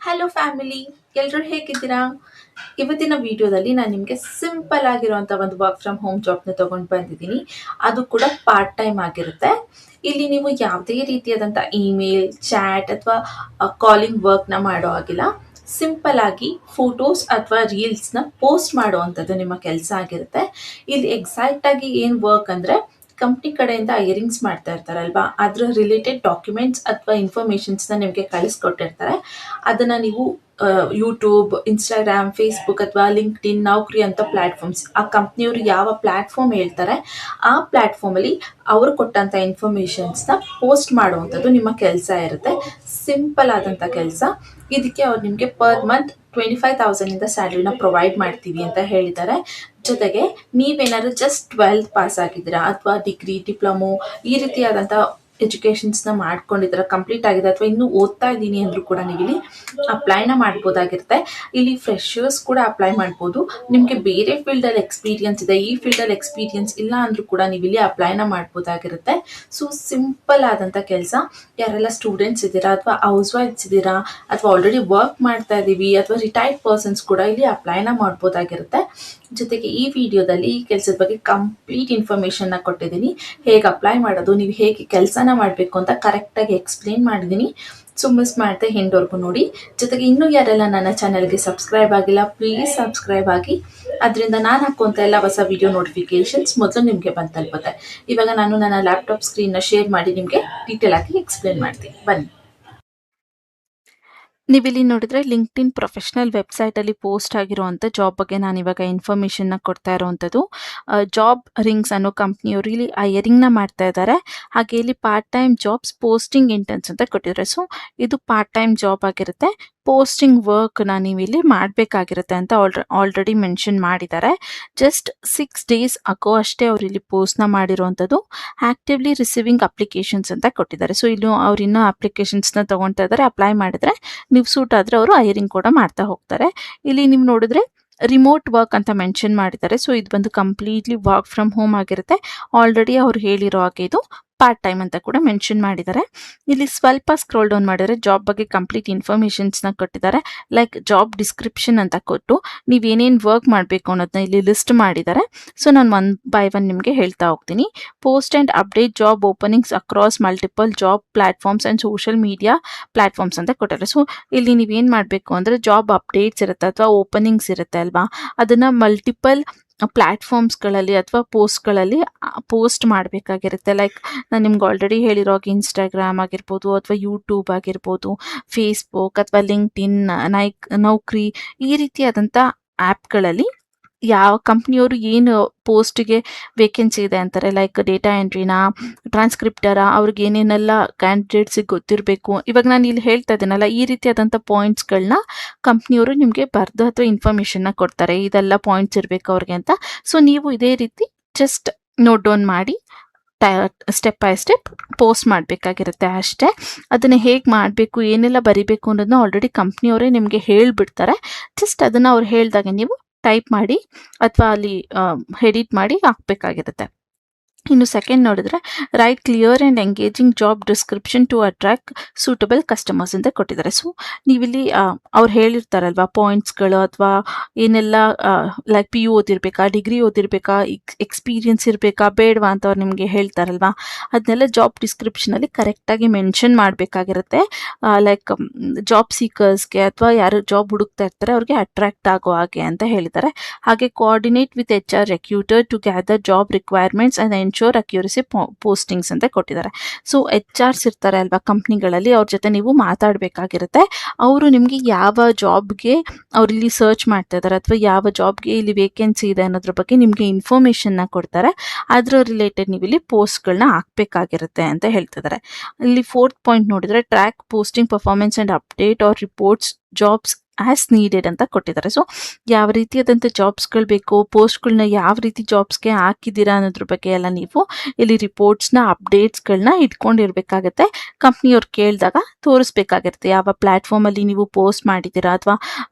Hello family, ಎಲ್ಲರೂ ಹೇಗಿದ್ದೀರಾ? ಇವತ್ತಿನ ವಿಡಿಯೋದಲ್ಲಿ ನಾನು ನಿಮಗೆ ಸಿಂಪಲ್ ಆಗಿರುವಂಥ ಒಂದು ವರ್ಕ್ ಫ್ರಮ್ ಹೋಮ್ ಜಾಬ್ನ ತೊಗೊಂಡು ಬಂದಿದ್ದೀನಿ. ಅದು ಕೂಡ ಪಾರ್ಟ್ ಟೈಮ್ ಆಗಿರುತ್ತೆ. ಇಲ್ಲಿ ನೀವು ಯಾವುದೇ ರೀತಿಯಾದಂಥ ಇಮೇಲ್, ಚಾಟ್ ಅಥವಾ ಕಾಲಿಂಗ್ ವರ್ಕ್ನ ಮಾಡೋ ಆಗಿಲ್ಲ. ಸಿಂಪಲ್ ಆಗಿ ಫೋಟೋಸ್ ಅಥವಾ ರೀಲ್ಸ್ನ ಪೋಸ್ಟ್ ಮಾಡುವಂಥದ್ದು ನಿಮ್ಮ ಕೆಲಸ ಆಗಿರುತ್ತೆ. ಇಲ್ಲಿ ಎಕ್ಸಾಕ್ಟ್ ಆಗಿ ಏನು ವರ್ಕ್ ಅಂದರೆ ಕಂಪ್ನಿ ಕಡೆಯಿಂದ ಹೈರಿಂಗ್ಸ್ ಮಾಡ್ತಾ ಇರ್ತಾರಲ್ವಾ, ಅದರ ರಿಲೇಟೆಡ್ ಡಾಕ್ಯುಮೆಂಟ್ಸ್ ಅಥವಾ ಇನ್ಫಾರ್ಮೇಷನ್ಸ್ನ ನಿಮಗೆ ಕಳಿಸ್ಕೊಟ್ಟಿರ್ತಾರೆ. ಅದನ್ನು ನೀವು ಯೂಟ್ಯೂಬ್, ಇನ್ಸ್ಟಾಗ್ರಾಮ್, ಫೇಸ್ಬುಕ್ ಅಥವಾ ಲಿಂಕ್ಡ್ಇನ್, ನೌಕರಿ ಅಂತ ಪ್ಲ್ಯಾಟ್ಫಾರ್ಮ್ಸ್, ಆ ಕಂಪ್ನಿಯವರು ಯಾವ ಪ್ಲ್ಯಾಟ್ಫಾರ್ಮ್ ಹೇಳ್ತಾರೆ ಆ ಪ್ಲ್ಯಾಟ್ಫಾರ್ಮಲ್ಲಿ ಅವರು ಕೊಟ್ಟಂಥ ಇನ್ಫಾರ್ಮೇಷನ್ಸ್ನ ಪೋಸ್ಟ್ ಮಾಡುವಂಥದ್ದು ನಿಮ್ಮ ಕೆಲಸ ಇರುತ್ತೆ. ಸಿಂಪಲ್ ಆದಂಥ ಕೆಲಸ. ಇದಕ್ಕೆ ಅವ್ರು ನಿಮಗೆ ಪರ್ ಮಂತ್ 25,000ಇಂದ ಸ್ಯಾಲ್ರಿನ ಪ್ರೊವೈಡ್ ಮಾಡ್ತೀವಿ ಅಂತ ಹೇಳಿದ್ದಾರೆ. ಜೊತೆಗೆ ನೀವೇನಾದ್ರು ಜಸ್ಟ್ 12th ಪಾಸ್ ಆಗಿದ್ದೀರಾ ಅಥವಾ ಡಿಗ್ರಿ, ಡಿಪ್ಲೊಮೊ ಈ ರೀತಿಯಾದಂಥ ಎಜುಕೇಷನ್ಸ್ನ ಮಾಡ್ಕೊಂಡಿದ್ದೀರಾ, ಕಂಪ್ಲೀಟ್ ಆಗಿದೆ, ಅಥವಾ ಇನ್ನೂ ಓದ್ತಾ ಇದ್ದೀನಿ ಅಂದರೂ ಕೂಡ ನೀವಿಲ್ಲಿ ಅಪ್ಲೈನ ಮಾಡ್ಬೋದಾಗಿರುತ್ತೆ. ಇಲ್ಲಿ ಫ್ರೆಶರ್ಸ್ ಕೂಡ ಅಪ್ಲೈ ಮಾಡ್ಬೋದು. ನಿಮಗೆ ಬೇರೆ ಫೀಲ್ಡಲ್ಲಿ ಎಕ್ಸ್ಪೀರಿಯನ್ಸ್ ಇದೆ, ಈ ಫೀಲ್ಡಲ್ಲಿ ಎಕ್ಸ್ಪೀರಿಯನ್ಸ್ ಇಲ್ಲ ಅಂದರೂ ಕೂಡ ನೀವಿಲ್ಲಿ ಅಪ್ಲೈನ ಮಾಡ್ಬೋದಾಗಿರುತ್ತೆ. ಸೊ ಸಿಂಪಲ್ ಆದಂಥ ಕೆಲಸ. ಯಾರೆಲ್ಲ ಸ್ಟೂಡೆಂಟ್ಸ್ ಇದ್ದೀರಾ ಅಥವಾ ಹೌಸ್ ವೈಫ್ಸ್ ಇದ್ದೀರಾ ಅಥವಾ ಆಲ್ರೆಡಿ ವರ್ಕ್ ಮಾಡ್ತಾ ಇದ್ದೀವಿ ಅಥವಾ ರಿಟೈರ್ಡ್ ಪರ್ಸನ್ಸ್ ಕೂಡ ಇಲ್ಲಿ ಅಪ್ಲೈನ ಮಾಡ್ಬೋದಾಗಿರುತ್ತೆ. ಜೊತೆಗೆ ಈ ವಿಡಿಯೋದಲ್ಲಿ ಈ ಕೆಲಸದ ಬಗ್ಗೆ ಕಂಪ್ಲೀಟ್ ಇನ್ಫಾರ್ಮೇಷನ್ನ ಕೊಟ್ಟಿದ್ದೀನಿ. ಹೇಗೆ ಅಪ್ಲೈ ಮಾಡೋದು, ನೀವು ಹೇಗೆ ಕೆಲಸನ ಮಾಡಬೇಕು ಅಂತ ಕರೆಕ್ಟಾಗಿ ಎಕ್ಸ್ಪ್ಲೇನ್ ಮಾಡಿದ್ದೀನಿ. ಸೊ ಮಿಸ್ ಮಾಡದೆ ಎಂಡ್ವರೆಗೂ ನೋಡಿ. ಜೊತೆಗೆ ಇನ್ನೂ ಯಾರೆಲ್ಲ ನನ್ನ ಚಾನಲ್ಗೆ ಸಬ್ಸ್ಕ್ರೈಬ್ ಆಗಿಲ್ಲ, ಪ್ಲೀಸ್ ಸಬ್ಸ್ಕ್ರೈಬ್ ಆಗಿ. ಅದರಿಂದ ನಾನು ಹಾಕುವಂಥ ಎಲ್ಲ ಹೊಸ ವಿಡಿಯೋ ನೋಟಿಫಿಕೇಷನ್ಸ್ ಮೊದಲು ನಿಮಗೆ ಬಂದು ತಲುಪುತ್ತೆ. ಇವಾಗ ನಾನು ನನ್ನ ಲ್ಯಾಪ್ಟಾಪ್ ಸ್ಕ್ರೀನ್ನ ಶೇರ್ ಮಾಡಿ ನಿಮಗೆ ಡೀಟೇಲ್ ಆಗಿ ಎಕ್ಸ್ಪ್ಲೇನ್ ಮಾಡ್ತೀನಿ. ಬನ್ನಿ. ನೀವಿಲ್ಲಿ ನೋಡಿದ್ರೆ ಲಿಂಕ್ಡ್ಇನ್ ಪ್ರೊಫೆಷನಲ್ ವೆಬ್ಸೈಟಲ್ಲಿ ಪೋಸ್ಟ್ ಆಗಿರುವಂಥ ಜಾಬ್ ಬಗ್ಗೆ ನಾನು ಇವಾಗ ಇನ್ಫಾರ್ಮೇಷನ್ನ ಕೊಡ್ತಾ ಇರುವಂಥದ್ದು. ಜಾಬ್ ರಿಂಗ್ಸ್ ಅನ್ನೋ ಕಂಪ್ನಿಯವರು ಇಲ್ಲಿ ಹೈರಿಂಗ್ನ ಮಾಡ್ತಾ ಇದ್ದಾರೆ. ಹಾಗೆ ಇಲ್ಲಿ part time jobs posting intense ಅಂತ ಕೊಟ್ಟಿದ್ದಾರೆ. ಸೊ ಇದು ಪಾರ್ಟ್ ಟೈಮ್ ಜಾಬ್ ಆಗಿರುತ್ತೆ. ಪೋಸ್ಟಿಂಗ್ ವರ್ಕ್ನ ನೀವು ಇಲ್ಲಿ ಮಾಡಬೇಕಾಗಿರುತ್ತೆ ಅಂತ ಆಲ್ರೆಡಿ ಮೆನ್ಷನ್ ಮಾಡಿದ್ದಾರೆ. ಜಸ್ಟ್ 6 days ಅಗೋ ಅಷ್ಟೇ ಅವ್ರು ಇಲ್ಲಿ ಪೋಸ್ಟ್ನ ಮಾಡಿರುವಂಥದ್ದು. ಆಕ್ಟಿವ್ಲಿ ರಿಸೀವಿಂಗ್ ಅಪ್ಲಿಕೇಶನ್ಸ್ ಅಂತ ಕೊಟ್ಟಿದ್ದಾರೆ. ಸೊ ಇಲ್ಲಿ ಅವ್ರು ಇನ್ನೂ ಅಪ್ಲಿಕೇಶನ್ಸ್ನ ತೊಗೊಳ್ತಾ ಇದ್ದಾರೆ. ಅಪ್ಲೈ ಮಾಡಿದ್ರೆ ನೀವು ಸೂಟ್ ಆದರೆ ಅವರು ಹೈರಿಂಗ್ ಕೂಡ ಮಾಡ್ತಾ ಹೋಗ್ತಾರೆ. ಇಲ್ಲಿ ನೀವು ನೋಡಿದ್ರೆ ರಿಮೋಟ್ ವರ್ಕ್ ಅಂತ ಮೆನ್ಷನ್ ಮಾಡಿದ್ದಾರೆ. ಸೊ ಇದು ಬಂದು ಕಂಪ್ಲೀಟ್ಲಿ ವರ್ಕ್ ಫ್ರಮ್ ಹೋಮ್ ಆಗಿರುತ್ತೆ. ಆಲ್ರೆಡಿ ಅವ್ರು ಹೇಳಿರೋ ಹಾಗೆ ಇದು ಪಾರ್ಟ್ ಟೈಮ್ ಅಂತ ಕೂಡ ಮೆನ್ಷನ್ ಮಾಡಿದ್ದಾರೆ. ಇಲ್ಲಿ ಸ್ವಲ್ಪ ಸ್ಕ್ರೋಲ್ ಡೌನ್ ಮಾಡಿದರೆ ಜಾಬ್ ಬಗ್ಗೆ ಕಂಪ್ಲೀಟ್ ಇನ್ಫಾರ್ಮೇಷನ್ಸ್ನ ಕೊಟ್ಟಿದ್ದಾರೆ. ಲೈಕ್ ಜಾಬ್ ಡಿಸ್ಕ್ರಿಪ್ಷನ್ ಅಂತ ಕೊಟ್ಟು ನೀವೇನೇನು ವರ್ಕ್ ಮಾಡಬೇಕು ಅನ್ನೋದನ್ನ ಇಲ್ಲಿ ಲಿಸ್ಟ್ ಮಾಡಿದ್ದಾರೆ. ಸೊ ನಾನು 1 by 1 ನಿಮಗೆ ಹೇಳ್ತಾ ಹೋಗ್ತೀನಿ. Post and update job openings across multiple job platforms and social media platforms ಅಂತ ಕೊಟ್ಟಿದ್ದಾರೆ. ಸೊ ಇಲ್ಲಿ ನೀವೇನು ಮಾಡಬೇಕು ಅಂದರೆ ಜಾಬ್ ಅಪ್ಡೇಟ್ಸ್ ಇರುತ್ತೆ ಅಥವಾ ಓಪನಿಂಗ್ಸ್ ಇರುತ್ತೆ ಅಲ್ವಾ, ಅದನ್ನು ಮಲ್ಟಿಪಲ್ ಪ್ಲ್ಯಾಟ್ಫಾರ್ಮ್ಸ್ಗಳಲ್ಲಿ ಅಥವಾ ಪೋಸ್ಟ್ಗಳಲ್ಲಿ ಪೋಸ್ಟ್ ಮಾಡಬೇಕಾಗಿರುತ್ತೆ. ಲೈಕ್ ನಾನು ನಿಮ್ಗೆ ಆಲ್ರೆಡಿ ಹೇಳಿರೋ ಹಾಗೆ ಇನ್ಸ್ಟಾಗ್ರಾಮ್ ಆಗಿರ್ಬೋದು ಅಥವಾ ಯೂಟ್ಯೂಬ್ ಆಗಿರ್ಬೋದು, ಫೇಸ್ಬುಕ್ ಅಥವಾ ಲಿಂಕ್ಡ್ಇನ್, ನೌಕರಿ ಈ ರೀತಿಯಾದಂಥ ಆ್ಯಪ್ಗಳಲ್ಲಿ ಯಾವ ಕಂಪ್ನಿಯವರು ಏನು ಪೋಸ್ಟಿಗೆ ವೇಕೆನ್ಸಿ ಇದೆ ಅಂತಾರೆ, ಲೈಕ್ ಡೇಟಾ ಎಂಟ್ರಿನಾ, ಟ್ರಾನ್ಸ್ಕ್ರಿಪ್ಟರಾ, ಅವ್ರಿಗೆ ಏನೇನೆಲ್ಲ ಕ್ಯಾಂಡಿಡೇಟ್ಸಿಗೆ ಗೊತ್ತಿರಬೇಕು, ಇವಾಗ ನಾನು ಇಲ್ಲಿ ಹೇಳ್ತಾ ಇದ್ದೀನಲ್ಲ, ಈ ರೀತಿಯಾದಂಥ ಪಾಯಿಂಟ್ಸ್ಗಳನ್ನ ಕಂಪ್ನಿಯವರು ನಿಮಗೆ ಬರೆದು ಅಥವಾ ಇನ್ಫಾರ್ಮೇಷನ್ನ ಕೊಡ್ತಾರೆ, ಇದೆಲ್ಲ ಪಾಯಿಂಟ್ಸ್ ಇರಬೇಕು ಅವ್ರಿಗೆ ಅಂತ. ಸೊ ನೀವು ಇದೇ ರೀತಿ ಜಸ್ಟ್ ನೋಟ್ ಡೌನ್ ಮಾಡಿ ಸ್ಟೆಪ್ ಬೈ ಸ್ಟೆಪ್ ಪೋಸ್ಟ್ ಮಾಡಬೇಕಾಗಿರುತ್ತೆ ಅಷ್ಟೇ. ಅದನ್ನು ಹೇಗೆ ಮಾಡಬೇಕು, ಏನೆಲ್ಲ ಬರಿಬೇಕು ಅನ್ನೋದನ್ನ ಆಲ್ರೆಡಿ ಕಂಪ್ನಿಯವರೇ ನಿಮಗೆ ಹೇಳಿಬಿಡ್ತಾರೆ. ಜಸ್ಟ್ ಅದನ್ನು ಅವ್ರು ಹೇಳಿದಾಗೆ ನೀವು ಟೈಪ್ ಮಾಡಿ ಅಥವಾ ಅಲ್ಲಿ ಎಡಿಟ್ ಮಾಡಿ ಹಾಕಬೇಕಾಗಿರುತ್ತೆ. ಇನ್ನು ಸೆಕೆಂಡ್ ನೋಡಿದ್ರೆ write clear and engaging job description to attract suitable customers ಅಂತ ಕೊಟ್ಟಿದ್ದಾರೆ. ಸೊ ನೀವಿಲ್ಲಿ ಅವ್ರು ಹೇಳಿರ್ತಾರಲ್ವ ಪಾಯಿಂಟ್ಸ್ಗಳು ಅಥವಾ ಏನೆಲ್ಲ ಲೈಕ್ PU ಓದಿರ್ಬೇಕಾ, ಡಿಗ್ರಿ ಓದಿರ್ಬೇಕಾ, ಎಕ್ಸ್ಪೀರಿಯನ್ಸ್ ಇರಬೇಕಾ, ಬೇಡವಾ ಅಂತ ಅವ್ರು ನಿಮಗೆ ಹೇಳ್ತಾರಲ್ವ, ಅದನ್ನೆಲ್ಲ ಜಾಬ್ ಡಿಸ್ಕ್ರಿಪ್ಷನಲ್ಲಿ ಕರೆಕ್ಟಾಗಿ ಮೆನ್ಷನ್ ಮಾಡಬೇಕಾಗಿರುತ್ತೆ. ಲೈಕ್ ಜಾಬ್ ಸೀಕರ್ಸ್ಗೆ ಅಥವಾ ಯಾರು ಜಾಬ್ ಹುಡುಕ್ತಾ ಇರ್ತಾರೆ ಅವ್ರಿಗೆ ಅಟ್ರಾಕ್ಟ್ ಆಗೋ ಹಾಗೆ ಅಂತ ಹೇಳಿದ್ದಾರೆ. ಹಾಗೆ coordinate with HR recruiter to gather job requirements and ensure accuracy postings ಅಂತ ಕೊಟ್ಟಿದ್ದಾರೆ. ಸೊ HRs ಇರ್ತಾರೆ ಅಲ್ವಾ ಕಂಪ್ನಿಗಳಲ್ಲಿ, ಅವ್ರ ಜೊತೆ ನೀವು ಮಾತಾಡಬೇಕಾಗಿರುತ್ತೆ. ಅವರು ನಿಮಗೆ ಯಾವ ಜಾಬ್ಗೆ ಅವ್ರಿಲ್ಲಿ ಸರ್ಚ್ ಮಾಡ್ತಾ ಇದ್ದಾರೆ ಅಥವಾ ಯಾವ ಜಾಬ್ಗೆ ಇಲ್ಲಿ ವೇಕೆನ್ಸಿ ಇದೆ ಅನ್ನೋದ್ರ ಬಗ್ಗೆ ನಿಮಗೆ ಇನ್ಫಾರ್ಮೇಷನ್ನ ಕೊಡ್ತಾರೆ. ಅದರ ರಿಲೇಟೆಡ್ ನೀವು ಇಲ್ಲಿ ಪೋಸ್ಟ್ಗಳನ್ನ ಹಾಕಬೇಕಾಗಿರುತ್ತೆ ಅಂತ ಹೇಳ್ತಿದ್ದಾರೆ. ಇಲ್ಲಿ 4th ಪಾಯಿಂಟ್ ನೋಡಿದ್ರೆ track posting performance and update are reports jobs as needed ಅಂತ ಕೊಟ್ಟಿದ್ದಾರೆ. ಸೊ ಯಾವ ರೀತಿಯಾದಂಥ ಜಾಬ್ಸ್ಗಳು ಬೇಕು, ಪೋಸ್ಟ್ಗಳನ್ನ ಯಾವ ರೀತಿ ಜಾಬ್ಸ್ಗೆ ಹಾಕಿದ್ದೀರಾ ಅನ್ನೋದ್ರ ಬಗ್ಗೆ ಎಲ್ಲ ನೀವು ಇಲ್ಲಿ ರಿಪೋರ್ಟ್ಸ್ನ ಅಪ್ಡೇಟ್ಸ್ಗಳನ್ನ ಇಟ್ಕೊಂಡಿರ್ಬೇಕಾಗತ್ತೆ. ಕಂಪ್ನಿಯವ್ರು ಕೇಳಿದಾಗ ತೋರಿಸ್ಬೇಕಾಗಿರುತ್ತೆ ಯಾವ ಪ್ಲ್ಯಾಟ್ಫಾರ್ಮಲ್ಲಿ ನೀವು ಪೋಸ್ಟ್ ಮಾಡಿದ್ದೀರಾ, ಅಥವಾ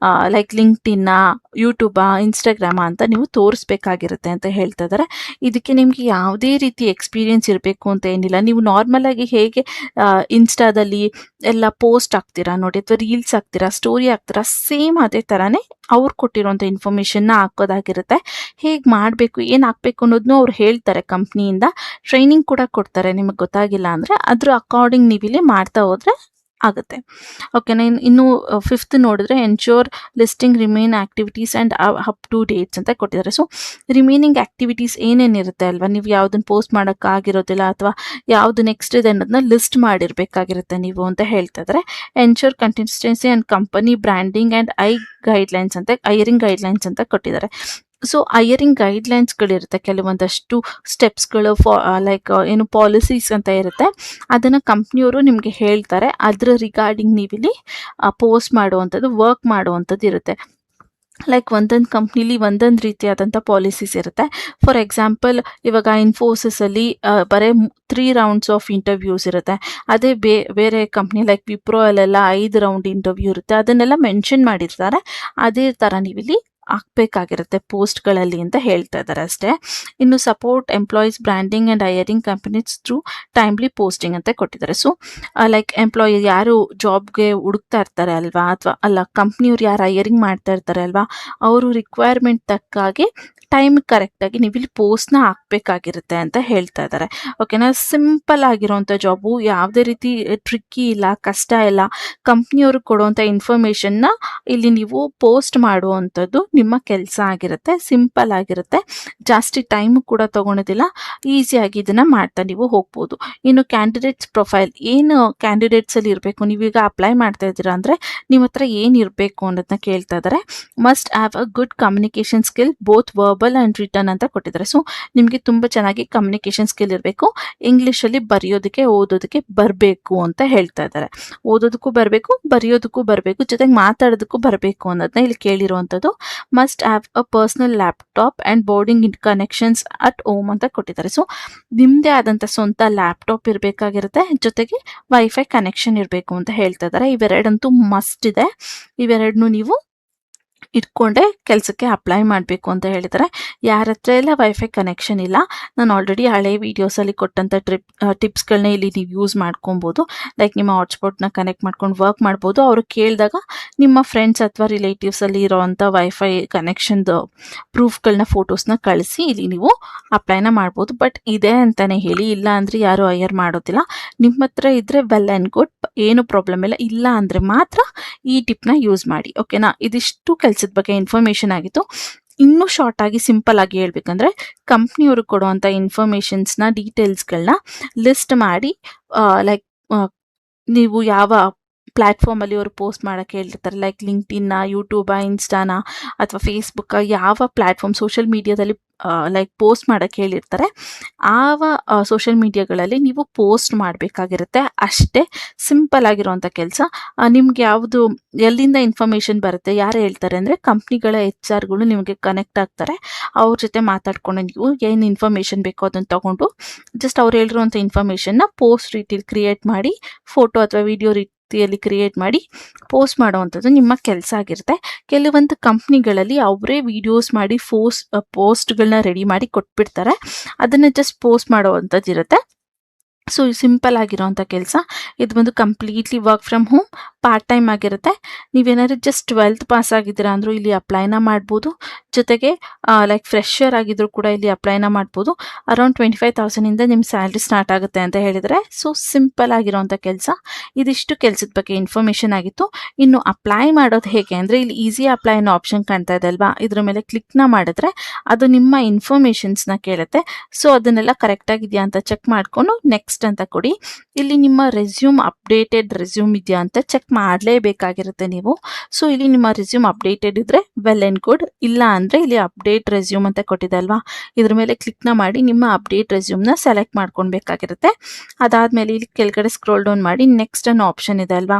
ಲೈಕ್ ಲಿಂಕ್ಡ್ಇನ್ನ, ಯೂಟ್ಯೂಬಾ, ಇನ್ಸ್ಟಾಗ್ರಾಮ ಅಂತ ನೀವು ತೋರಿಸ್ಬೇಕಾಗಿರುತ್ತೆ ಅಂತ ಹೇಳ್ತಾ ಇದ್ದಾರೆ. ಇದಕ್ಕೆ ನಿಮಗೆ ಯಾವುದೇ ರೀತಿ ಎಕ್ಸ್ಪೀರಿಯನ್ಸ್ ಇರಬೇಕು ಅಂತ ಏನಿಲ್ಲ. ನೀವು ನಾರ್ಮಲ್ ಆಗಿ ಹೇಗೆ ಇನ್ಸ್ಟಾದಲ್ಲಿ ಎಲ್ಲ ಪೋಸ್ಟ್ ಹಾಕ್ತೀರಾ ನೋಡಿ, ಅಥವಾ ರೀಲ್ಸ್ ಹಾಕ್ತೀರಾ, ಸ್ಟೋರಿ ಹಾಕ್ತೀರಾ, ಸೇಮ್ ಅದೇ ಥರನೇ ಅವ್ರು ಕೊಟ್ಟಿರೋಂಥ ಇನ್ಫಾರ್ಮೇಷನ್ನ ಹಾಕೋದಾಗಿರುತ್ತೆ. ಹೇಗೆ ಮಾಡಬೇಕು, ಏನು ಹಾಕಬೇಕು ಅನ್ನೋದನ್ನು ಅವ್ರು ಹೇಳ್ತಾರೆ. ಕಂಪ್ನಿಯಿಂದ ಟ್ರೈನಿಂಗ್ ಕೂಡ ಕೊಡ್ತಾರೆ. ನಿಮಗೆ ಗೊತ್ತಾಗಿಲ್ಲ ಅಂದರೆ ಅದ್ರ ಅಕಾರ್ಡಿಂಗ್ ನೀವು ಇಲ್ಲಿ ಮಾಡ್ತಾ ಹೋದರೆ ಆಗುತ್ತೆ. ಓಕೆನಾ. ಇನ್ನು ಫಿಫ್ತ್ ನೋಡಿದ್ರೆ ensure listing remain activities and up to dates ಅಂತ ಕೊಟ್ಟಿದ್ದಾರೆ. ಸೊ ರಿಮೈನಿಂಗ್ ಆಕ್ಟಿವಿಟೀಸ್ ಏನೇನಿರುತ್ತೆ ಅಲ್ವಾ, ನೀವು ಯಾವುದನ್ನು ಪೋಸ್ಟ್ ಮಾಡೋಕ್ಕಾಗಿರೋದಿಲ್ಲ ಅಥವಾ ಯಾವುದು ನೆಕ್ಸ್ಟ್ ಇದೆ ಅನ್ನೋದನ್ನ ಲಿಸ್ಟ್ ಮಾಡಿರಬೇಕಾಗಿರುತ್ತೆ ನೀವು ಅಂತ ಹೇಳ್ತಾ ಇದ್ದಾರೆ. Ensure consistency and company branding and hiring guidelines ಅಂತ ಕೊಟ್ಟಿದ್ದಾರೆ. ಸೊ ಹೈಯರಿಂಗ್ ಗೈಡ್ಲೈನ್ಸ್ಗಳಿರುತ್ತೆ, ಕೆಲವೊಂದಷ್ಟು ಸ್ಟೆಪ್ಸ್ಗಳು ಲೈಕ್ ಏನು ಪಾಲಿಸೀಸ್ ಅಂತ ಇರುತ್ತೆ, ಅದನ್ನು ಕಂಪ್ನಿಯವರು ನಿಮಗೆ ಹೇಳ್ತಾರೆ. ಅದರ ರಿಗಾರ್ಡಿಂಗ್ ನೀವಿಲ್ಲಿ ಪೋಸ್ಟ್ ಮಾಡುವಂಥದ್ದು, ವರ್ಕ್ ಮಾಡುವಂಥದ್ದು ಇರುತ್ತೆ. ಲೈಕ್ ಒಂದೊಂದು ಕಂಪ್ನಿಲಿ ಒಂದೊಂದು ರೀತಿಯಾದಂಥ ಪಾಲಿಸೀಸ್ ಇರುತ್ತೆ. ಫಾರ್ ಎಕ್ಸಾಂಪಲ್ ಇವಾಗ ಇನ್ಫೋಸಿಸಲ್ಲಿ ಬರೀ 3 ರೌಂಡ್ಸ್ ಆಫ್ ಇಂಟರ್ವ್ಯೂಸ್ ಇರುತ್ತೆ. ಅದೇ ಬೇರೆ ಕಂಪ್ನಿ ಲೈಕ್ ವಿಪ್ರೋ ಅಲ್ಲೆಲ್ಲ 5 ರೌಂಡ್ ಇಂಟರ್ವ್ಯೂ ಇರುತ್ತೆ. ಅದನ್ನೆಲ್ಲ ಮೆನ್ಷನ್ ಮಾಡಿರ್ತಾರೆ. ಅದೇ ಥರ ನೀವಿಲ್ಲಿ ಹಾಕ್ಬೇಕಾಗಿರುತ್ತೆ ಪೋಸ್ಟ್ಗಳಲ್ಲಿ ಅಂತ ಹೇಳ್ತಾ ಇದ್ದಾರೆ ಅಷ್ಟೇ. ಇನ್ನು support employees branding and ಹೈಯರಿಂಗ್ companies through timely posting ಅಂತ ಕೊಟ್ಟಿದ್ದಾರೆ. ಸೊ ಲೈಕ್ ಎಂಪ್ಲಾಯಿ ಯಾರು ಜಾಬ್ಗೆ ಹುಡುಕ್ತಾ ಇರ್ತಾರೆ ಅಲ್ವಾ, ಅಥವಾ ಕಂಪ್ನಿಯವ್ರು ಯಾರು ಹೈಯರಿಂಗ್ ಮಾಡ್ತಾ ಇರ್ತಾರೆ ಅಲ್ವಾ, ಅವರು ರಿಕ್ವೈರ್ಮೆಂಟ್ ತಕ್ಕಾಗೆ ಟೈಮ್ ಕರೆಕ್ಟಾಗಿ ನೀವು ಇಲ್ಲಿ ಪೋಸ್ಟ್ನ ಹಾಕಬೇಕಾಗಿರುತ್ತೆ ಅಂತ ಹೇಳ್ತಾ ಇದ್ದಾರೆ. ಓಕೆನಾ. ಸಿಂಪಲ್ ಆಗಿರೋಂಥ ಜಾಬು, ಯಾವುದೇ ರೀತಿ ಟ್ರಿಕ್ಕಿ ಇಲ್ಲ, ಕಷ್ಟ ಇಲ್ಲ. ಕಂಪ್ನಿಯವರು ಕೊಡುವಂಥ ಇನ್ಫಾರ್ಮೇಷನ್ನ ಇಲ್ಲಿ ನೀವು ಪೋಸ್ಟ್ ಮಾಡುವಂಥದ್ದು ನಿಮ್ಮ ಕೆಲಸ ಆಗಿರುತ್ತೆ. ಸಿಂಪಲ್ ಆಗಿರುತ್ತೆ, ಜಾಸ್ತಿ ಟೈಮ್ ಕೂಡ ತೊಗೊಳೋದಿಲ್ಲ. ಈಸಿಯಾಗಿ ಇದನ್ನು ಮಾಡ್ತಾ ನೀವು ಹೋಗ್ಬೋದು. ಇನ್ನು ಕ್ಯಾಂಡಿಡೇಟ್ಸ್ ಪ್ರೊಫೈಲ್, ಏನು ಕ್ಯಾಂಡಿಡೇಟ್ಸಲ್ಲಿ ಇರಬೇಕು, ನೀವೀಗ ಅಪ್ಲೈ ಮಾಡ್ತಾ ಇದ್ದೀರಾ ಅಂದರೆ ನಿಮ್ಮ ಹತ್ರ ಏನು ಇರಬೇಕು ಅನ್ನೋದನ್ನ ಕೇಳ್ತಾ ಇದ್ದಾರೆ. Must have a good communication skill both verbal and return ಅಂತ ಕೊಟ್ಟಿದ್ದಾರೆ. ಸೊ ನಿಮಗೆ ತುಂಬ ಚೆನ್ನಾಗಿ ಕಮ್ಯುನಿಕೇಷನ್ ಸ್ಕಿಲ್ ಇರಬೇಕು, ಇಂಗ್ಲೀಷಲ್ಲಿ ಬರೆಯೋದಕ್ಕೆ ಓದೋದಕ್ಕೆ ಬರಬೇಕು ಅಂತ ಹೇಳ್ತಾ ಇದ್ದಾರೆ. ಓದೋದಕ್ಕೂ ಬರಬೇಕು, ಬರೆಯೋದಕ್ಕೂ ಬರಬೇಕು, ಜೊತೆಗೆ ಮಾತಾಡೋದಕ್ಕೂ ಬರಬೇಕು ಅನ್ನೋದನ್ನ ಇಲ್ಲಿ ಕೇಳಿರುವಂಥದ್ದು. Must have a personal laptop and boarding connections at home ಅಂತ ಕೊಟ್ಟಿದ್ದಾರೆ. ಸೊ ನಿಮ್ಮದೇ ಆದಂಥ ಸ್ವಂತ ಲ್ಯಾಪ್ಟಾಪ್ ಇರಬೇಕಾಗಿರುತ್ತೆ, ಜೊತೆಗೆ ವೈಫೈ ಕನೆಕ್ಷನ್ ಇರಬೇಕು ಅಂತ ಹೇಳ್ತಾ ಇದ್ದಾರೆ. ಇವೆರಡಂತೂ ಮಸ್ಟ್ ಇದೆ. ಇವೆರಡನ್ನೂ ನೀವು ಇಟ್ಕೊಂಡೆ ಕೆಲಸಕ್ಕೆ ಅಪ್ಲೈ ಮಾಡಬೇಕು ಅಂತ ಹೇಳಿದ್ದಾರೆ. ಯಾರ ಹತ್ರ ಎಲ್ಲ ವೈಫೈ ಕನೆಕ್ಷನ್ ಇಲ್ಲ, ನಾನು ಆಲ್ರೆಡಿ ಹಳೆ ವೀಡಿಯೋಸಲ್ಲಿ ಕೊಟ್ಟಂಥ ಟಿಪ್ಸ್ಗಳನ್ನ ಇಲ್ಲಿ ನೀವು ಯೂಸ್ ಮಾಡ್ಕೊಬೋದು. ಲೈಕ್ ನಿಮ್ಮ ಹಾಟ್ಸ್ಪಾಟ್ನ ಕನೆಕ್ಟ್ ಮಾಡ್ಕೊಂಡು ವರ್ಕ್ ಮಾಡ್ಬೋದು. ಅವರು ಕೇಳಿದಾಗ ನಿಮ್ಮ ಫ್ರೆಂಡ್ಸ್ ಅಥವಾ ರಿಲೇಟಿವ್ಸಲ್ಲಿ ಇರೋವಂಥ ವೈಫೈ ಕನೆಕ್ಷನ್ದು ಪ್ರೂಫ್ಗಳನ್ನ, ಫೋಟೋಸ್ನ ಕಳಿಸಿ ಇಲ್ಲಿ ನೀವು ಅಪ್ಲೈನ ಮಾಡ್ಬೋದು. ಬಟ್ ಇದೆ ಅಂತಲೇ ಹೇಳಿ, ಇಲ್ಲ ಅಂದರೆ ಯಾರು ಹೈಯರ್ ಮಾಡೋದಿಲ್ಲ. ನಿಮ್ಮ ಹತ್ರ ಇದ್ದರೆ ವೆಲ್ ಆ್ಯಂಡ್ ಗುಡ್, ಏನು ಪ್ರಾಬ್ಲಮ್ ಇಲ್ಲ. ಇಲ್ಲ ಅಂದರೆ ಮಾತ್ರ ಈ ಟಿಪ್ನ ಯೂಸ್ ಮಾಡಿ. ಓಕೆನಾ. ಇದಿಷ್ಟು ಕೆಲಸದ ಬಗ್ಗೆ ಇನ್ಫಾರ್ಮೇಷನ್ ಆಗಿತ್ತು. ಇನ್ನೂ ಶಾರ್ಟ್ ಆಗಿ ಸಿಂಪಲ್ ಆಗಿ ಹೇಳ್ಬೇಕಂದ್ರೆ, ಕಂಪ್ನಿಯವರು ಕೊಡುವಂಥ ಇನ್ಫಾರ್ಮೇಷನ್ಸ್ನ, ಡೀಟೇಲ್ಸ್ಗಳನ್ನ ಲಿಸ್ಟ್ ಮಾಡಿ ಲೈಕ್ ನೀವು ಯಾವ ಪ್ಲ್ಯಾಟ್ಫಾರ್ಮಲ್ಲಿ ಅವರು ಪೋಸ್ಟ್ ಮಾಡೋಕ್ಕೆ ಹೇಳಿರ್ತಾರೆ, ಲೈಕ್ ಲಿಂಕ್ಡ್ಇನ್ನ, ಯೂಟ್ಯೂಬಾ, ಇನ್ಸ್ಟಾನ ಅಥವಾ ಫೇಸ್ಬುಕ್ಕ, ಯಾವ ಪ್ಲ್ಯಾಟ್ಫಾರ್ಮ್ ಸೋಷಿಯಲ್ ಮೀಡಿಯಾದಲ್ಲಿ ಲೈಕ್ ಪೋಸ್ಟ್ ಮಾಡೋಕ್ಕೆ ಹೇಳಿರ್ತಾರೆ, ಆವ ಸೋಷಿಯಲ್ ಮೀಡಿಯಾಗಳಲ್ಲಿ ನೀವು ಪೋಸ್ಟ್ ಮಾಡಬೇಕಾಗಿರುತ್ತೆ. ಅಷ್ಟೇ ಸಿಂಪಲ್ ಆಗಿರುವಂಥ ಕೆಲಸ. ನಿಮ್ಗೆ ಯಾವುದು ಎಲ್ಲಿಂದ ಇನ್ಫಾರ್ಮೇಷನ್ ಬರುತ್ತೆ, ಯಾರು ಹೇಳ್ತಾರೆ ಅಂದರೆ ಕಂಪ್ನಿಗಳ HR ನಿಮಗೆ ಕನೆಕ್ಟ್ ಆಗ್ತಾರೆ. ಅವ್ರ ಜೊತೆ ಮಾತಾಡ್ಕೊಂಡು ನೀವು ಏನು ಇನ್ಫಾರ್ಮೇಷನ್ ಬೇಕೋ ಅದನ್ನು ತೊಗೊಂಡು ಜಸ್ಟ್ ಅವ್ರು ಹೇಳಿರುವಂಥ ಇನ್ಫಾರ್ಮೇಷನ್ನ ಪೋಸ್ಟ್ ರೀತಿಯಲ್ಲಿ ಕ್ರಿಯೇಟ್ ಮಾಡಿ, ಫೋಟೋ ಅಥವಾ ವಿಡಿಯೋ ರೀತಿಯಲ್ಲಿ ಕ್ರಿಯೇಟ್ ಮಾಡಿ ಪೋಸ್ಟ್ ಮಾಡುವಂಥದ್ದು ನಿಮ್ಮ ಕೆಲಸ ಆಗಿರುತ್ತೆ. ಕೆಲವೊಂದು ಕಂಪ್ನಿಗಳಲ್ಲಿ ಅವರೇ ವಿಡಿಯೋಸ್ ಮಾಡಿ ಪೋಸ್ಟ್ಗಳನ್ನ ರೆಡಿ ಮಾಡಿ ಕೊಟ್ಬಿಡ್ತಾರೆ. ಅದನ್ನು ಜಸ್ಟ್ ಪೋಸ್ಟ್ ಮಾಡುವಂಥದ್ದು ಇರುತ್ತೆ. ಸೊ ಸಿಂಪಲ್ ಆಗಿರೋವಂಥ ಕೆಲಸ. ಇದು ಬಂದು completely work from home, part time ಆಗಿರುತ್ತೆ. ನೀವೇನಾದ್ರು ಜಸ್ಟ್ 12th ಪಾಸ್ ಆಗಿದ್ದೀರಾ ಅಂದರೂ ಇಲ್ಲಿ ಅಪ್ಲೈನ ಮಾಡ್ಬೋದು. ಜೊತೆಗೆ ಲೈಕ್ ಫ್ರೆಶರ್ ಆಗಿದ್ರು ಕೂಡ ಇಲ್ಲಿ ಅಪ್ಲೈನ ಮಾಡ್ಬೋದು. ಅರೌಂಡ್ 25,000ಇಂದ ನಿಮ್ಮ ಸ್ಯಾಲ್ರಿ ಸ್ಟಾರ್ಟ್ ಆಗುತ್ತೆ ಅಂತ ಹೇಳಿದರೆ. ಸೊ ಸಿಂಪಲ್ ಆಗಿರೋವಂಥ ಕೆಲಸ. ಇದಿಷ್ಟು ಕೆಲಸದ ಬಗ್ಗೆ ಇನ್ಫಾರ್ಮೇಷನ್ ಆಗಿತ್ತು. ಇನ್ನು ಅಪ್ಲೈ ಮಾಡೋದು ಹೇಗೆ ಅಂದರೆ, ಇಲ್ಲಿ ಈಸಿ ಅಪ್ಲೈ ಅನ್ನೋ ಆಪ್ಷನ್ ಕಾಣ್ತಾ ಇದೆ ಅಲ್ವಾ, ಇದ್ರ ಮೇಲೆ ಕ್ಲಿಕ್ನ ಮಾಡಿದ್ರೆ ಅದು ನಿಮ್ಮ ಇನ್ಫಾರ್ಮೇಷನ್ಸ್ನ ಕೇಳುತ್ತೆ. ಸೊ ಅದನ್ನೆಲ್ಲ ಕರೆಕ್ಟಾಗಿದೆಯಾ ಅಂತ ಚೆಕ್ ಮಾಡಿಕೊಂಡು ನೆಕ್ಸ್ಟ್ ಅಂತ ಕೊಡಿ. ಇಲ್ಲಿ ನಿಮ್ಮ ರೆಸ್ಯೂಮ್ ಅಪ್ಡೇಟೆಡ್ ರೆಸ್ಯೂಮ್ ಇದೆಯಾ ಅಂತ ಚೆಕ್ ಮಾಡಲೇಬೇಕಾಗಿರುತ್ತೆ ನೀವು. ಸೊ ಇಲ್ಲಿ ನಿಮ್ಮ ರೆಸ್ಯೂಮ್ ಅಪ್ಡೇಟೆಡ್ ಇದ್ರೆ ವೆಲ್ ಆ್ಯಂಡ್ ಗುಡ್. ಇಲ್ಲ ಅಂದರೆ ಇಲ್ಲಿ ಅಪ್ಡೇಟ್ ರೆಸ್ಯೂಮ್ ಅಂತ ಕೊಟ್ಟಿದೆ ಅಲ್ವಾ, ಇದ್ರ ಮೇಲೆ ಕ್ಲಿಕ್ನ ಮಾಡಿ ನಿಮ್ಮ ಅಪ್ಡೇಟ್ ರೆಸ್ಯೂಮ್ನ ಸೆಲೆಕ್ಟ್ ಮಾಡ್ಕೊಳ್ಬೇಕಾಗಿರುತ್ತೆ. ಅದಾದಮೇಲೆ ಇಲ್ಲಿ ಕೆಳಗಡೆ ಸ್ಕ್ರೋಲ್ ಡೌನ್ ಮಾಡಿ ನೆಕ್ಸ್ಟ್ ಅನ್ನೋ ಆಪ್ಷನ್ ಇದೆ ಅಲ್ವಾ,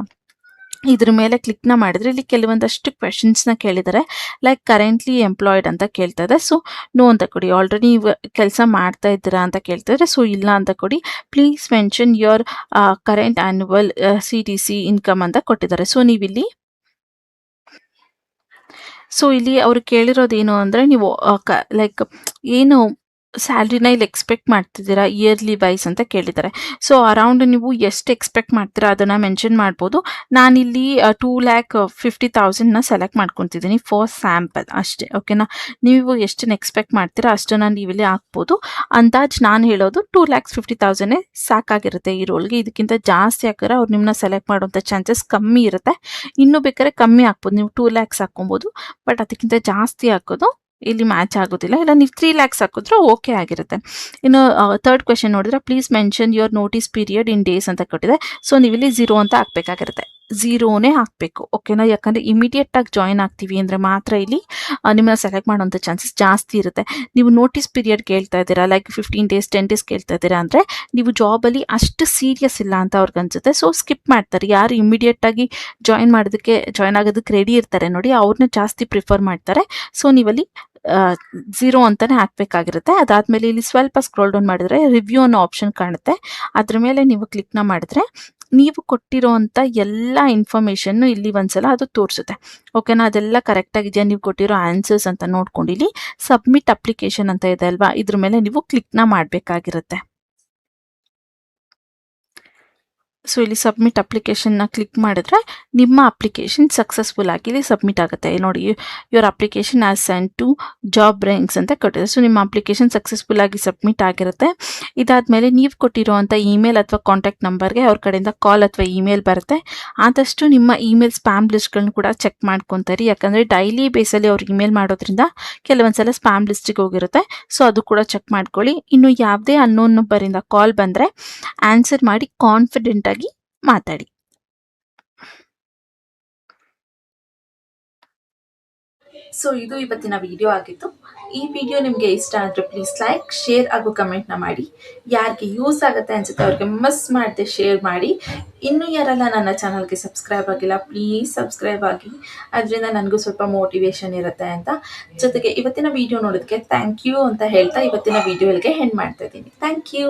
ಇದ್ರ ಮೇಲೆ ಕ್ಲಿಕ್ನ ಮಾಡಿದ್ರೆ ಇಲ್ಲಿ ಕೆಲವೊಂದಷ್ಟು ಕ್ವೆಶನ್ಸ್ನ ಕೇಳಿದ್ದಾರೆ. ಲೈಕ್ ಕರೆಂಟ್ಲಿ ಎಂಪ್ಲಾಯ್ಡ್ ಅಂತ ಕೇಳ್ತಾ ಇದೆ. ಸೊ ನೋ ಅಂತ ಕೊಡಿ. ಆಲ್ರೆಡಿ ನೀವು ಕೆಲಸ ಮಾಡ್ತಾ ಇದ್ದೀರಾ ಅಂತ ಕೇಳ್ತಾ ಇದ್ರೆ ಸೊ ಇಲ್ಲ ಅಂತ ಕೊಡಿ. Please mention your current annual CTC income ಅಂತ ಕೊಟ್ಟಿದ್ದಾರೆ. ಸೊ ಇಲ್ಲಿ ಅವರು ಕೇಳಿರೋದೇನು ಅಂದರೆ ನೀವು ಲೈಕ್ ಏನು ಸ್ಯಾಲ್ರಿನ ಇಲ್ಲಿ ಎಕ್ಸ್ಪೆಕ್ಟ್ ಮಾಡ್ತಿದ್ದೀರಾ ಇಯರ್ಲಿ ವೈಸ್ ಅಂತ ಕೇಳಿದ್ದಾರೆ. ಸೊ ಅರೌಂಡ್ ನೀವು ಎಷ್ಟು ಎಕ್ಸ್ಪೆಕ್ಟ್ ಮಾಡ್ತೀರಾ ಅದನ್ನು ಮೆನ್ಷನ್ ಮಾಡ್ಬೋದು. ನಾನಿಲ್ಲಿ 2,50,000ನ ಸೆಲೆಕ್ಟ್ ಮಾಡ್ಕೊತಿದ್ದೀನಿ ಫಾರ್ ಸ್ಯಾಂಪಲ್ ಅಷ್ಟೇ. ಓಕೆನಾ, ನೀವು ಎಷ್ಟನ್ನು ಎಕ್ಸ್ಪೆಕ್ಟ್ ಮಾಡ್ತೀರಾ ಅಷ್ಟನ್ನು ನೀವು ಇಲ್ಲಿ ಹಾಕ್ಬೋದು. ಅಂದಾಜು ನಾನು ಹೇಳೋದು 2,50,000 ಸಾಕಾಗಿರುತ್ತೆ ಈ ರೋಲ್ಗೆ. ಇದಕ್ಕಿಂತ ಜಾಸ್ತಿ ಹಾಕಿದ್ರೆ ಅವ್ರು ನಿಮ್ಮನ್ನ ಸೆಲೆಕ್ಟ್ ಮಾಡುವಂಥ ಚಾನ್ಸಸ್ ಕಮ್ಮಿ ಇರುತ್ತೆ. ಇನ್ನೂ ಬೇಕಾದ್ರೆ ಕಮ್ಮಿ ಹಾಕ್ಬೋದು, ನೀವು 2 lakhs ಹಾಕ್ಕೊಬೋದು. ಬಟ್ ಅದಕ್ಕಿಂತ ಜಾಸ್ತಿ ಹಾಕೋದು ಇಲ್ಲಿ ಮ್ಯಾಚ್ ಆಗೋದಿಲ್ಲ. ಇಲ್ಲ ನೀವು 3 lakhs ಹಾಕಿದ್ರೆ ಓಕೆ ಆಗಿರುತ್ತೆ. ಇನ್ನು ಥರ್ಡ್ ಕ್ವೆಶನ್ ನೋಡಿದ್ರೆ please mention your notice period in days ಅಂತ ಕೊಟ್ಟಿದೆ. ಸೊ ನೀವಿಲ್ಲಿ 0 ಅಂತ ಹಾಕ್ಬೇಕಾಗಿರುತ್ತೆ. 0ನೇ ಹಾಕಬೇಕು. ಓಕೆನಾ, ಯಾಕಂದರೆ ಇಮಿಡಿಯೇಟಾಗಿ ಜಾಯಿನ್ ಆಗ್ತೀವಿ ಅಂದರೆ ಮಾತ್ರ ಇಲ್ಲಿ ನಿಮ್ಮನ್ನ ಸೆಲೆಕ್ಟ್ ಮಾಡೋಂಥ ಚಾನ್ಸಸ್ ಜಾಸ್ತಿ ಇರುತ್ತೆ. ನೀವು ನೋಟಿಸ್ ಪೀರಿಯಡ್ ಕೇಳ್ತಾ ಇದ್ದೀರಾ, ಲೈಕ್ 15 days 10 days ಕೇಳ್ತಾ ಇದ್ದೀರಾ ಅಂದರೆ ನೀವು ಜಾಬಲ್ಲಿ ಅಷ್ಟು ಸೀರಿಯಸ್ ಇಲ್ಲ ಅಂತ ಅವ್ರಿಗೆ ಅನ್ಸುತ್ತೆ. ಸೊ ಸ್ಕಿಪ್ ಮಾಡ್ತಾರೆ. ಯಾರು ಇಮಿಡಿಯೇಟಾಗಿ ಜಾಯಿನ್ ಆಗೋದಕ್ಕೆ ರೆಡಿ ಇರ್ತಾರೆ ನೋಡಿ, ಅವ್ರನ್ನ ಜಾಸ್ತಿ ಪ್ರಿಫರ್ ಮಾಡ್ತಾರೆ. ಸೊ ನೀವಲ್ಲಿ 0 ಅಂತಾನೆ ಹಾಕಬೇಕಾಗಿರುತ್ತೆ. ಅದಾದಮೇಲೆ ಇಲ್ಲಿ ಸ್ವಲ್ಪ ಸ್ಕ್ರೋಲ್ ಡೌನ್ ಮಾಡಿದ್ರೆ ರಿವ್ಯೂ ಅನ್ನೋ ಆಪ್ಷನ್ ಕಾಣುತ್ತೆ. ಅದ್ರ ಮೇಲೆ ನೀವು ಕ್ಲಿಕ್ನ ಮಾಡಿದ್ರೆ ನೀವು ಕೊಟ್ಟಿರೋಂಥ ಎಲ್ಲ ಇನ್ಫಾರ್ಮೇಷನ್ನು ಇಲ್ಲಿ ಒಂದ್ಸಲ ಅದು ತೋರಿಸುತ್ತೆ. ಓಕೆನಾ, ಅದೆಲ್ಲ ಕರೆಕ್ಟಾಗಿದೆಯಾ, ನೀವು ಕೊಟ್ಟಿರೋ ಆನ್ಸರ್ಸ್ ಅಂತ ನೋಡ್ಕೊಂಡು ಇಲ್ಲಿ ಸಬ್ಮಿಟ್ ಅಪ್ಲಿಕೇಶನ್ ಅಂತ ಇದೆ ಅಲ್ವಾ, ಇದ್ರ ಮೇಲೆ ನೀವು ಕ್ಲಿಕ್ನ ಮಾಡಬೇಕಾಗಿರುತ್ತೆ. ಸೊ ಇಲ್ಲಿ ಸಬ್ಮಿಟ್ ಅಪ್ಲಿಕೇಶನ್ನ ಕ್ಲಿಕ್ ಮಾಡಿದ್ರೆ ನಿಮ್ಮ ಅಪ್ಲಿಕೇಶನ್ ಸಕ್ಸಸ್ಫುಲ್ ಆಗಿ ಇಲ್ಲಿ ಸಬ್ಮಿಟ್ ಆಗುತ್ತೆ. ನೋಡಿ, your application as sent to job ranks ಅಂತ ಕೊಟ್ಟಿದೆ. ಸೊ ನಿಮ್ಮ ಅಪ್ಲಿಕೇಶನ್ ಸಕ್ಸಸ್ಫುಲ್ ಆಗಿ ಸಬ್ಮಿಟ್ ಆಗಿರುತ್ತೆ. ಇದಾದಮೇಲೆ ನೀವು ಕೊಟ್ಟಿರುವಂಥ ಇಮೇಲ್ ಅಥವಾ ಕಾಂಟ್ಯಾಕ್ಟ್ ನಂಬರ್ಗೆ ಅವ್ರ ಕಡೆಯಿಂದ ಕಾಲ್ ಅಥವಾ ಇಮೇಲ್ ಬರುತ್ತೆ. ಆದಷ್ಟು ನಿಮ್ಮ ಇಮೇಲ್ ಸ್ಪ್ಯಾಮ್ ಲಿಸ್ಟ್ಗಳನ್ನ ಕೂಡ ಚೆಕ್ ಮಾಡ್ಕೊತಾರೆ. ಯಾಕಂದರೆ ಡೈಲಿ ಬೇಸಲ್ಲಿ ಅವ್ರು ಇಮೇಲ್ ಮಾಡೋದ್ರಿಂದ ಕೆಲವೊಂದ್ಸಲ ಸ್ಪ್ಯಾಮ್ ಲಿಸ್ಟಿಗೆ ಹೋಗಿರುತ್ತೆ. ಸೊ ಅದು ಕೂಡ ಚೆಕ್ ಮಾಡ್ಕೊಳ್ಳಿ. ಇನ್ನು ಯಾವುದೇ ಅನ್ನೋನ್ ನಂಬರಿಂದ ಕಾಲ್ ಬಂದರೆ ಆನ್ಸರ್ ಮಾಡಿ ಕಾನ್ಫಿಡೆಂಟ್ ಆಗಿ ಮಾತಾಡಿ. ಸೊ ಇದು ಇವತ್ತಿನ ವಿಡಿಯೋ ಆಗಿತ್ತು. ಈ ವಿಡಿಯೋ ನಿಮಗೆ ಇಷ್ಟ ಆದರೆ ಪ್ಲೀಸ್ ಲೈಕ್, ಶೇರ್ ಹಾಗೂ ಕಮೆಂಟ್ನ ಮಾಡಿ. ಯಾರಿಗೆ ಯೂಸ್ ಆಗುತ್ತೆ ಅನ್ಸುತ್ತೆ ಅವ್ರಿಗೆ ಮಿಸ್ ಮಾಡದೆ ಶೇರ್ ಮಾಡಿ. ಇನ್ನೂ ಯಾರೆಲ್ಲ ನನ್ನ ಚಾನಲ್ಗೆ ಸಬ್ಸ್ಕ್ರೈಬ್ ಆಗಿಲ್ಲ ಪ್ಲೀಸ್ ಸಬ್ಸ್ಕ್ರೈಬ್ ಆಗಿ, ಅದರಿಂದ ನನಗೂ ಸ್ವಲ್ಪ ಮೋಟಿವೇಶನ್ ಇರುತ್ತೆ ಅಂತ. ಜೊತೆಗೆ ಇವತ್ತಿನ ವಿಡಿಯೋ ನೋಡೋದಕ್ಕೆ ಥ್ಯಾಂಕ್ ಯು ಅಂತ ಹೇಳ್ತಾ ಇವತ್ತಿನ ವಿಡಿಯೋ ಇಲ್ಲಿಗೆ ಎಂಡ್ ಮಾಡ್ತಾ ಇದ್ದೀನಿ. Thank you.